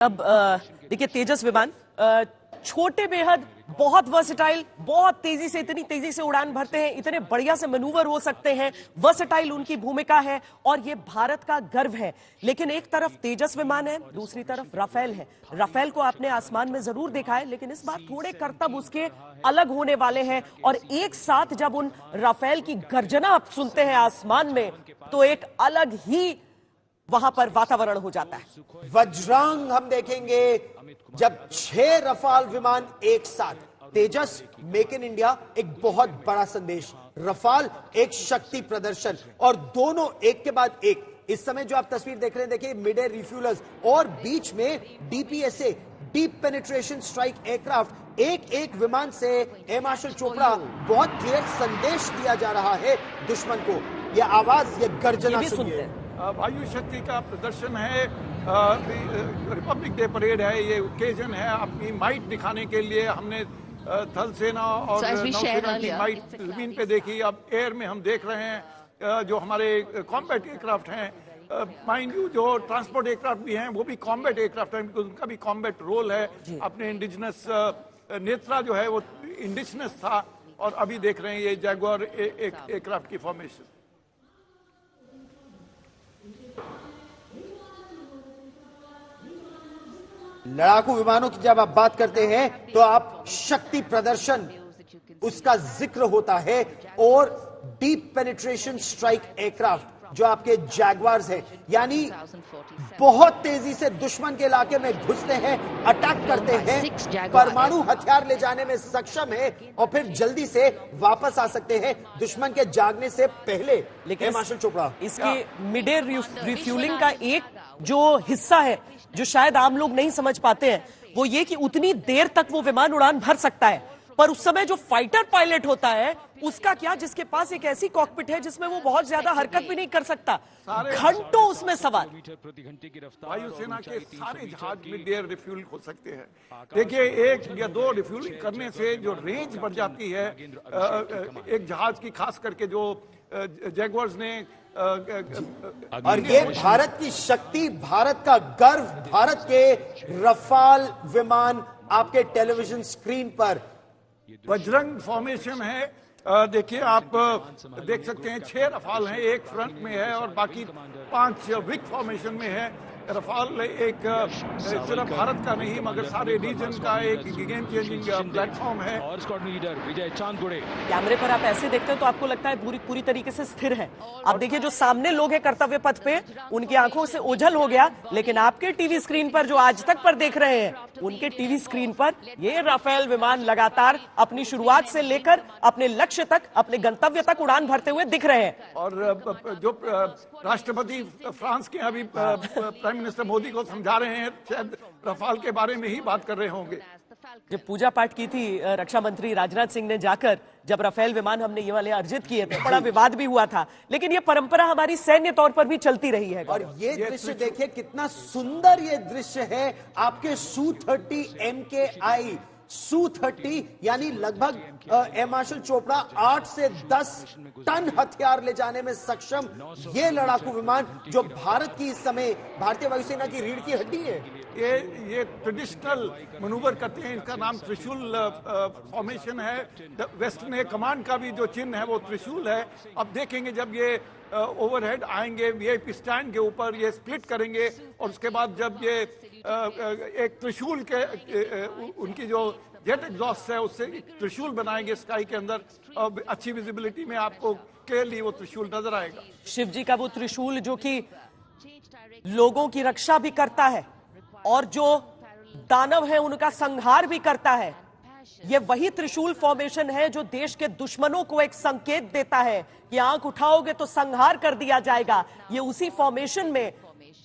अब देखिए तेजस विमान छोटे बेहद बहुत वर्सेटाइल, बहुत तेजी से, इतनी तेजी से उड़ान भरते हैं, इतने बढ़िया से मैनूवर हो सकते हैं, वर्सेटाइल उनकी भूमिका है और ये भारत का गर्व है। लेकिन एक तरफ तेजस विमान है, दूसरी तरफ राफेल है। राफेल को आपने आसमान में जरूर देखा है, लेकिन इस बार थोड़े करतब उसके अलग होने वाले हैं और एक साथ जब उन राफेल की गर्जना आप सुनते हैं आसमान में तो एक अलग ही वहां पर वातावरण हो जाता है। वज्रांग हम देखेंगे जब 6 रफाल विमान एक साथ। तेजस मेक इन इंडिया एक बहुत बड़ा संदेश, रफाल एक शक्ति प्रदर्शन और दोनों एक के बाद एक। इस समय जो आप तस्वीर देख रहे हैं, देखिए मिड एयर रिफ्यूलर्स और बीच में डीपीएसए, डीप पेनिट्रेशन स्ट्राइक एयरक्राफ्ट। एक एक विमान से एयर मार्शल चोपड़ा बहुत क्लियर संदेश दिया जा रहा है दुश्मन को। यह आवाज, यह गर्जना सुनिए। वायु शक्ति का प्रदर्शन है, रिपब्लिक डे परेड है, ये ओकेजन है अपनी माइट दिखाने के लिए। हमने थल सेना और नौसेना की माइट जमीन पे देखी, अब एयर में हम देख रहे हैं जो हमारे कॉम्बैट एयरक्राफ्ट हैं। माइंड यू जो ट्रांसपोर्ट एयरक्राफ्ट भी हैं वो भी कॉम्बैट एयरक्राफ्ट हैं, बिकॉज उनका भी कॉम्बैट रोल है। अपने इंडिजिनस नेत्रा जो है वो इंडिजिनस था और अभी देख रहे हैं ये जैगुआर एयरक्राफ्ट की फॉर्मेशन। लड़ाकू विमानों की जब आप बात करते हैं तो आप शक्ति प्रदर्शन उसका जिक्र होता है और डीप पेनिट्रेशन स्ट्राइक एयरक्राफ्ट जो आपके जैगवार्स हैं, यानी बहुत तेजी से दुश्मन के इलाके में घुसते हैं, अटैक करते हैं, परमाणु हथियार ले जाने में सक्षम है और फिर जल्दी से वापस आ सकते हैं दुश्मन के जागने से पहले। लेकिन मार्शल चोपड़ा इसकी मिड एयर रिफ्यूलिंग का एक जो हिस्सा है जो शायद आम लोग नहीं समझ पाते हैं वो ये कि उतनी देर तक वो विमान उड़ान भर सकता है, पर उस समय जो फाइटर पायलट होता है उसका क्या, जिसके पास एक ऐसी कॉकपिट है जिसमें वो बहुत ज्यादा हरकत भी नहीं कर सकता, घंटों उसमें सवार। वायुसेना के सारे जहाज मिड एयर रिफ्यूल हो सकते हैं। देखिए एक या दो रिफ्यूलिंग करने से जो रेंज बढ़ जाती है एक जहाज की, खास करके जो जैगुआर्स ने और ये भारत की शक्ति, भारत का गर्व, भारत के रफाल विमान आपके टेलीविजन स्क्रीन पर। वज्रंग फॉर्मेशन है, देखिए आप देख सकते हैं 6 रफाल हैं, एक फ्रंट में है और बाकी 5 विक फॉर्मेशन में है। रफाल एक सिर्फ भारत का नहीं मगर सारे रीजन का एक गेम चेंजिंग प्लेटफॉर्म है। और स्क्वाड लीडर विजय चांदगुड़े कैमरे पर आप ऐसे देखते हैं तो आपको लगता है पूरी तरीके से स्थिर है। आप देखिए जो सामने लोग हैं कर्तव्य पथ पे, उनकी आंखों से ओझल हो गया, लेकिन आपके टीवी स्क्रीन पर जो आज तक पर देख रहे हैं उनके टीवी स्क्रीन पर ये राफेल विमान लगातार अपनी शुरुआत से लेकर अपने लक्ष्य तक, अपने गंतव्य तक उड़ान भरते हुए दिख रहे हैं। और जो राष्ट्रपति फ्रांस के अभी प्राइम मिनिस्टर मोदी को समझा रहे हैं, शायद रफाल के बारे में ही बात कर रहे होंगे। जब पूजा पाठ की थी रक्षा मंत्री राजनाथ सिंह ने जाकर, जब राफेल विमान हमने ये वाले अर्जित किए थे, बड़ा विवाद भी हुआ था, लेकिन ये परंपरा हमारी सैन्य तौर पर भी चलती रही है। और ये दृश्य देखिए कितना सुंदर ये दृश्य है। आपके Su-30 MKI, Su-30 यानी लगभग एयर मार्शल चोपड़ा 8 से 10 टन हथियार ले जाने में सक्षम ये लड़ाकू विमान जो भारत की इस समय भारतीय वायुसेना की रीढ़ की हड्डी है। ये ट्रेडिशनल मनूवर करते हैं, इनका नाम त्रिशूल फॉर्मेशन है। वेस्टर्न एयर कमांड का भी जो चिन्ह है वो त्रिशूल है। अब देखेंगे जब ये ओवरहेड आएंगे वीआईपी स्टैंड के ऊपर, ये स्प्लिट करेंगे और उसके बाद जब ये एक त्रिशूल के उनकी जो जेट एग्जॉस्ट है उससे त्रिशूल बनाएंगे स्काई के अंदर, और अच्छी विजिबिलिटी में आपको क्लियरली वो त्रिशूल नजर आएगा। शिव जी का वो त्रिशूल जो कि लोगों की रक्षा भी करता है और जो दानव है उनका संहार भी करता है, ये वही त्रिशूल फॉर्मेशन है जो देश के दुश्मनों को एक संकेत देता है कि आंख उठाओगे तो संहार कर दिया जाएगा। ये उसी फॉर्मेशन में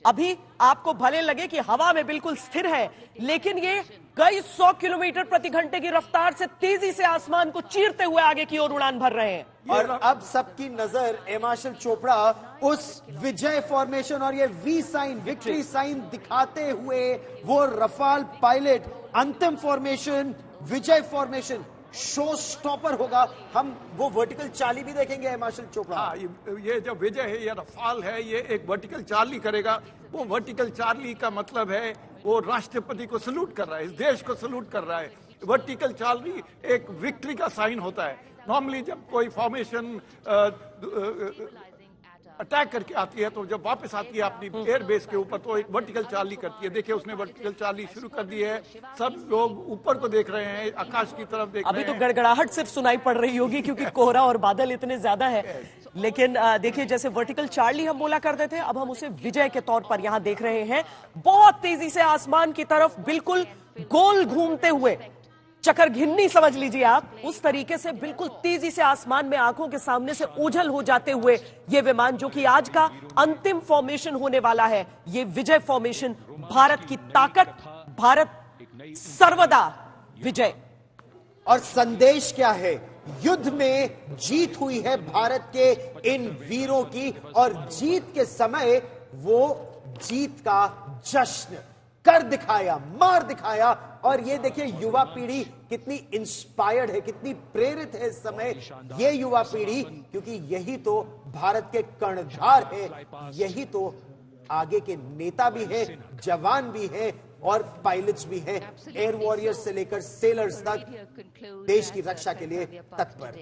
अभी आपको भले लगे कि हवा में बिल्कुल स्थिर है, लेकिन ये कई 100 किलोमीटर प्रति घंटे की रफ्तार से तेजी से आसमान को चीरते हुए आगे की ओर उड़ान भर रहे हैं। और अब सबकी नजर एयर मार्शल चोपड़ा उस विजय फॉर्मेशन और ये वी साइन, विक्ट्री साइन दिखाते हुए वो रफाल पायलट अंतिम फॉर्मेशन, विजय फॉर्मेशन शो स्टॉपर होगा। हम वो वर्टिकल चाली भी देखेंगे एयर मार्शल चोपड़ा। हाँ, ये जो विजय है, ये रफाल है, ये एक वर्टिकल चार्ली करेगा। वो वर्टिकल चार्ली का मतलब है वो राष्ट्रपति को सल्यूट कर रहा है, इस देश को सल्यूट कर रहा है। वर्टिकल चार्ली एक विक्ट्री का साइन होता है। नॉर्मली जब कोई फॉर्मेशन अटैक करके आती है, तो जब वापस आती है अपनी एयर बेस के ऊपर, तो एक वर्टिकल चार्ली करती है। देखिए, उसने वर्टिकल चार्ली शुरू कर दी है। सब लोग ऊपर को देख रहे हैं, आकाश की तरफ देख रहे हैं। अभी तो गड़गड़ाहट सिर्फ सुनाई पड़ रही होगी क्योंकि कोहरा और बादल इतने ज्यादा है। लेकिन देखिए, जैसे वर्टिकल चार्ली हम बोला करते थे, अब हम उसे विजय के तौर पर यहां देख रहे हैं। बहुत तेजी से आसमान की तरफ बिल्कुल गोल घूमते हुए, चक्कर घिन्नी समझ लीजिए आप, उस तरीके से बिल्कुल तेजी से आसमान में आंखों के सामने से ओझल हो जाते हुए ये विमान, जो कि आज का अंतिम फॉर्मेशन होने वाला है, ये विजय फॉर्मेशन। भारत की ताकत, भारत सर्वदा विजय। और संदेश क्या है? युद्ध में जीत हुई है भारत के इन वीरों की, और जीत के समय वो जीत का जश्न कर दिखाया, मार दिखाया। और ये देखिए, युवा पीढ़ी कितनी इंस्पायर्ड है, कितनी प्रेरित है इस समय ये युवा पीढ़ी, क्योंकि यही तो भारत के कर्णधार है, यही तो आगे के नेता भी हैं, जवान भी हैं और पायलट्स भी हैं। एयर वॉरियर्स से लेकर सेलर्स तक देश की रक्षा के लिए तत्पर।